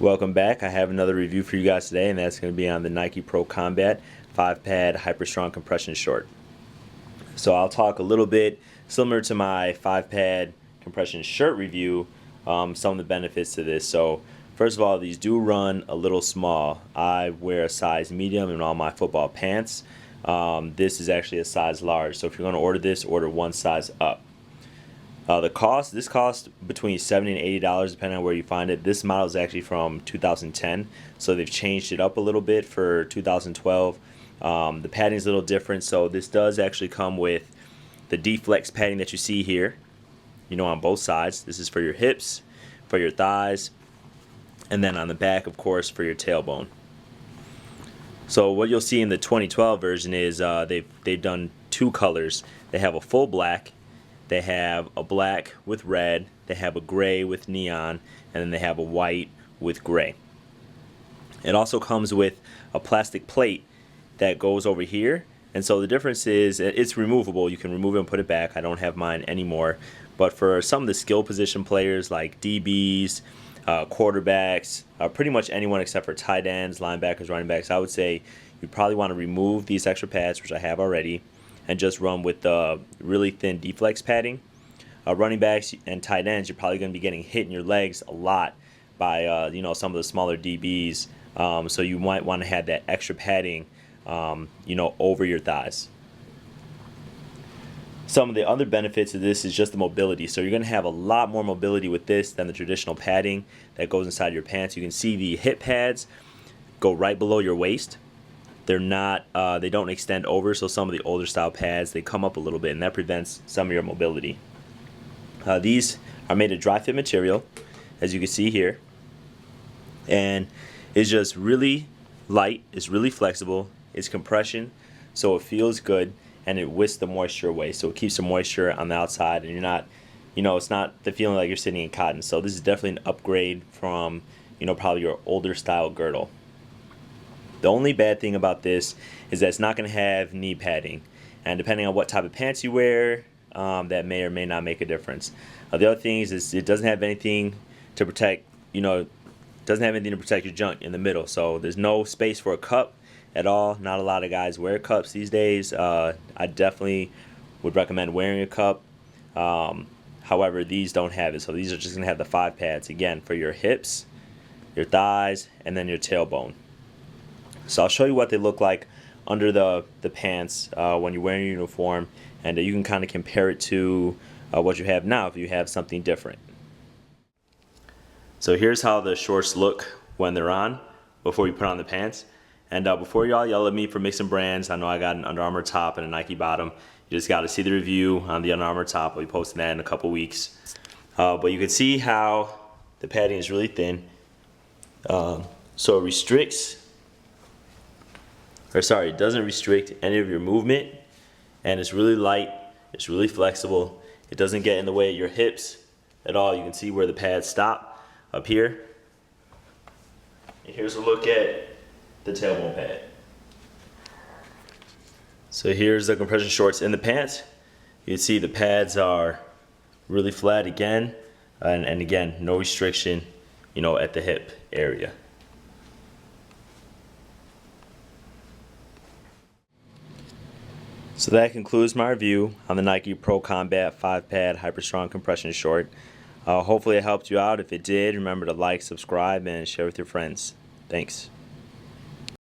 Welcome back. I have another review for you guys today, and that's going to be on the Nike Pro Combat 5-pad Hyper Strong Compression Short. So I'll talk a little bit similar to my 5-pad compression shirt review, some of the benefits to this. So first of all, these do run a little small. I wear a size medium in all my football pants. This is actually a size large, so if you're going to order this, order one size up. This costs between $70 and $80 depending on where you find it. This model is actually from 2010, so they've changed it up a little bit for 2012. The padding is a little different, so this does actually come with the D-Flex padding that you see here, on both sides. This is for your hips, for your thighs, and then on the back, of course, for your tailbone. So what you'll see in the 2012 version is they've done two colors. They have a full black, they have a black with red, they have a gray with neon, and then they have a white with gray. It also comes with a plastic plate that goes over here, and so the difference is it's removable. You can remove it and put it back. I don't have mine anymore, but for some of the skill position players like DBs, quarterbacks, pretty much anyone except for tight ends, linebackers, running backs, I would say you probably want to remove these extra pads, which I have already, and just run with the really thin D-Flex padding. Running backs and tight ends, you're probably going to be getting hit in your legs a lot by some of the smaller DBs, so you might want to have that extra padding over your thighs. Some of the other benefits of this is just the mobility. So you're going to have a lot more mobility with this than the traditional padding that goes inside your pants. You can see the hip pads go right below your waist. They're not, they don't extend over, so some of the older style pads, they come up a little bit, and that prevents some of your mobility. These are made of dry fit material, as you can see here, and it's just really light, it's really flexible, it's compression, so it feels good, and it whisks the moisture away, so it keeps the moisture on the outside, and you're not, it's not the feeling like you're sitting in cotton. So this is definitely an upgrade from, probably your older style girdle. The only bad thing about this is that it's not going to have knee padding, and depending on what type of pants you wear, that may or may not make a difference. The other thing is it doesn't have anything to protect, doesn't have anything to protect your junk in the middle, so there's no space for a cup at all. Not a lot of guys wear cups these days. I definitely would recommend wearing a cup. However, these don't have it, so these are just going to have the 5 pads, again, for your hips, your thighs, and then your tailbone. So I'll show you what they look like under the pants when you're wearing your uniform, and you can kind of compare it to what you have now if you have something different. So here's how the shorts look when they're on before you put on the pants. And before y'all yell at me for mixing brands, I know I got an Under Armour top and a Nike bottom. You just got to see the review on the Under Armour top. I'll be posting that in a couple weeks. But you can see how the padding is really thin. So it doesn't restrict any of your movement, and it's really light, it's really flexible. It doesn't get in the way of your hips at all. You can see where the pads stop up here. And here's a look at the tailbone pad. So here's the compression shorts in the pants. You can see the pads are really flat again, and again, no restriction, at the hip area. So that concludes my review on the Nike Pro Combat 5-pad Hyper Strong Compression Short. Hopefully it helped you out. If it did, remember to like, subscribe, and share with your friends. Thanks.